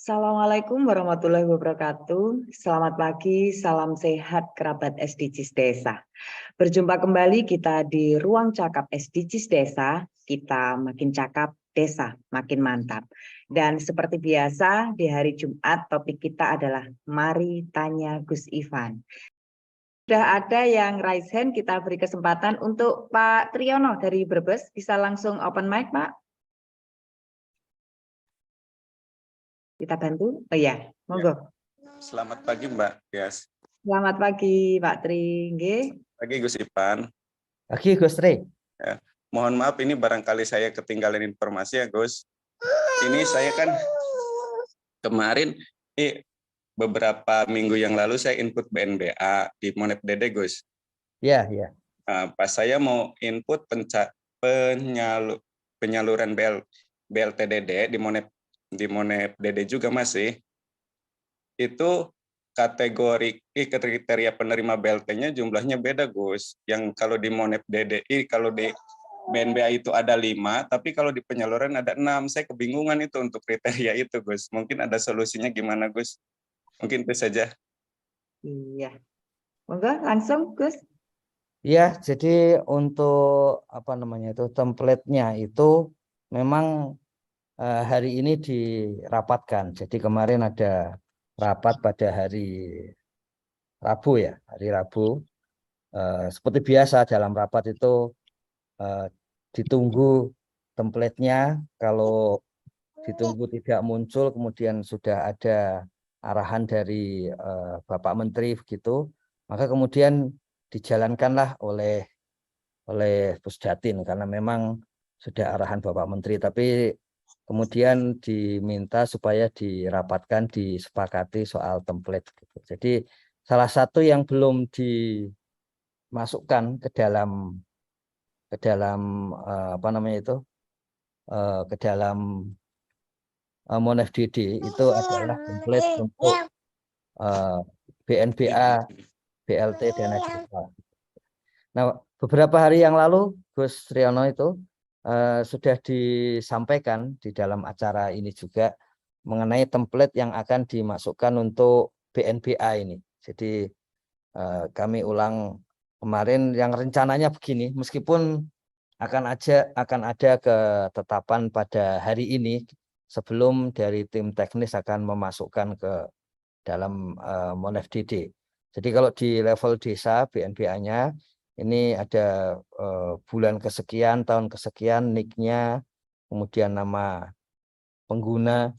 Assalamualaikum warahmatullahi wabarakatuh. Selamat pagi, salam sehat kerabat SDGs Desa. Berjumpa kembali kita di ruang cakap SDGs Desa. Kita makin cakap, desa makin mantap. Dan seperti biasa di hari Jumat topik kita adalah Mari Tanya Gus Ivan. Sudah ada yang raise hand, kita beri kesempatan untuk Pak Triyono dari Brebes. Bisa langsung open mic, Pak? Kita bantu? Oh iya, monggo. Selamat pagi Mbak Yas. Selamat pagi Pak Tri. Nggih. Pagi Gus Ipan. Pagi Gus Tri. Ya. Mohon maaf ini barangkali saya ketinggalan informasi ya Gus. Ini saya kan kemarin beberapa minggu yang lalu saya input BNBA di Monep Dede Gus. Iya, iya. Pas saya mau input penyaluran BLTDD di Monep Dede juga masih itu kategori kriteria penerima BLT-nya jumlahnya beda Gus. Yang kalau di Monep DDI kalau di BNBA itu ada 5, tapi kalau di penyaluran ada 6. Saya kebingungan itu untuk kriteria itu Gus. Mungkin ada solusinya gimana Gus? Mungkin itu saja. Iya. Monggo langsung Gus. Iya, jadi untuk template-nya itu memang hari ini dirapatkan. Jadi kemarin ada rapat pada hari Rabu ya, hari Rabu. Seperti biasa dalam rapat itu ditunggu template-nya. Kalau ditunggu tidak muncul, kemudian sudah ada arahan dari Bapak Menteri begitu, maka kemudian dijalankanlah oleh Pusdatin karena memang sudah arahan Bapak Menteri, tapi kemudian diminta supaya dirapatkan, disepakati soal template gitu. Jadi salah satu yang belum dimasukkan ke dalam ke dalam Monef DD itu adalah template untuk BNBA, BLT dana desa. Nah, beberapa hari yang lalu Gus Triyono itu sudah disampaikan di dalam acara ini juga mengenai template yang akan dimasukkan untuk BNBA ini. Jadi kami ulang kemarin yang rencananya begini, meskipun akan ada ketetapan pada hari ini sebelum dari tim teknis akan memasukkan ke dalam Monef DD. Jadi kalau di level desa BNBA-nya ini ada bulan kesekian, tahun kesekian, NIK-nya, kemudian nama pengguna,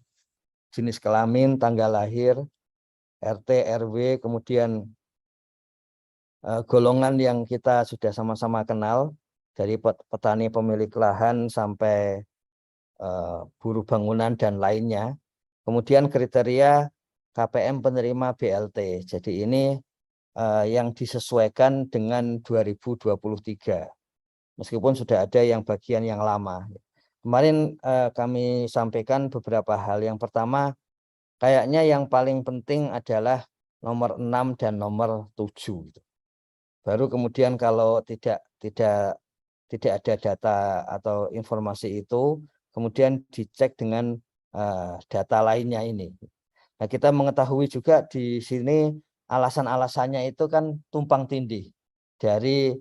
jenis kelamin, tanggal lahir, RT, RW, kemudian golongan yang kita sudah sama-sama kenal, dari petani pemilik lahan sampai buruh bangunan dan lainnya. Kemudian kriteria KPM penerima BLT. Jadi ini yang disesuaikan dengan 2023. Meskipun sudah ada yang bagian yang lama. Kemarin kami sampaikan beberapa hal. Yang pertama, kayaknya yang paling penting adalah nomor 6 dan nomor 7. Baru kemudian kalau tidak ada data atau informasi itu, kemudian dicek dengan data lainnya ini. Nah, kita mengetahui juga di sini alasan-alasannya itu kan tumpang tindih. Dari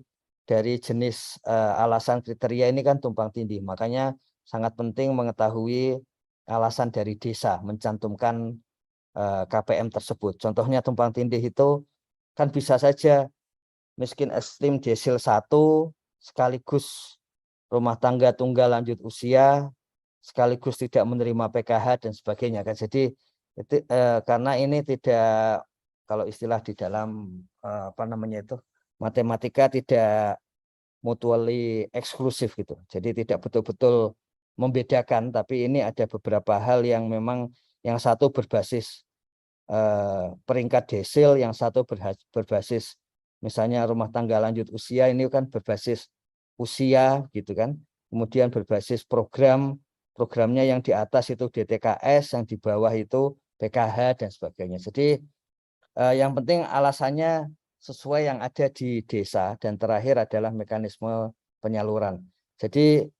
jenis alasan kriteria ini kan tumpang tindih. Makanya sangat penting mengetahui alasan dari desa mencantumkan KPM tersebut. Contohnya tumpang tindih itu kan bisa saja miskin ekstrim desil 1 sekaligus rumah tangga tunggal lanjut usia sekaligus tidak menerima PKH dan sebagainya kan. Jadi itu, karena ini tidak, kalau istilah di dalam matematika tidak mutually eksklusif gitu. Jadi tidak betul-betul membedakan, tapi ini ada beberapa hal yang memang yang satu berbasis peringkat desil, yang satu berbasis misalnya rumah tangga lanjut usia, ini kan berbasis usia gitu kan. Kemudian berbasis programnya yang di atas itu DTKS, yang di bawah itu PKH dan sebagainya. Jadi yang penting alasannya sesuai yang ada di desa, dan terakhir adalah mekanisme penyaluran. Jadi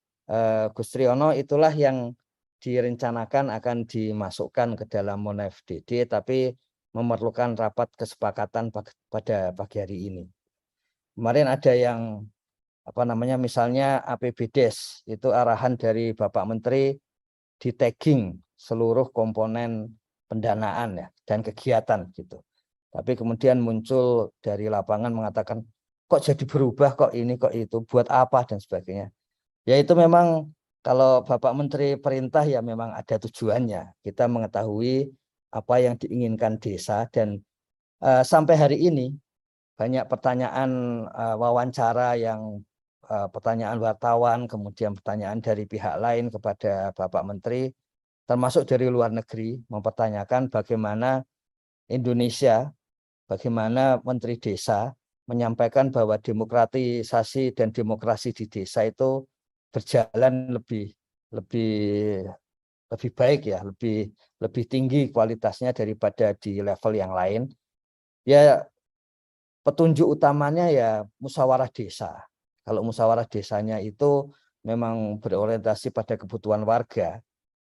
Gus Triyono itulah yang direncanakan akan dimasukkan ke dalam Monef DD, tapi memerlukan rapat kesepakatan pada pagi hari ini. Kemarin ada yang misalnya APBDes, itu arahan dari Bapak Menteri di tagging seluruh komponen pendanaan ya dan kegiatan gitu. Tapi kemudian muncul dari lapangan mengatakan kok jadi berubah, kok ini, kok itu, buat apa dan sebagainya. Ya itu memang kalau Bapak Menteri perintah ya memang ada tujuannya. Kita mengetahui apa yang diinginkan desa dan sampai hari ini banyak pertanyaan wawancara yang pertanyaan wartawan, kemudian pertanyaan dari pihak lain kepada Bapak Menteri, termasuk dari luar negeri, mempertanyakan bagaimana Indonesia, bagaimana Menteri Desa menyampaikan bahwa demokratisasi dan demokrasi di desa itu berjalan lebih baik ya, lebih tinggi kualitasnya daripada di level yang lain. Ya, petunjuk utamanya ya musyawarah desa. Kalau musyawarah desanya itu memang berorientasi pada kebutuhan warga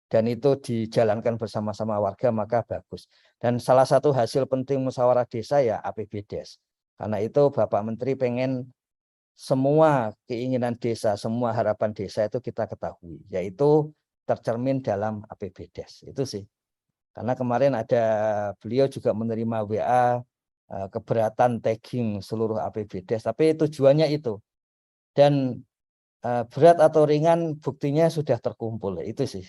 dan itu dijalankan bersama-sama warga, maka bagus. Dan salah satu hasil penting musyawarah desa ya APBDes. Karena itu Bapak Menteri pengen semua keinginan desa, semua harapan desa itu kita ketahui, yaitu tercermin dalam APBDes. Itu sih. Karena kemarin ada beliau juga menerima WA keberatan tagging seluruh APBDes, tapi tujuannya itu. Dan berat atau ringan buktinya sudah terkumpul, itu sih.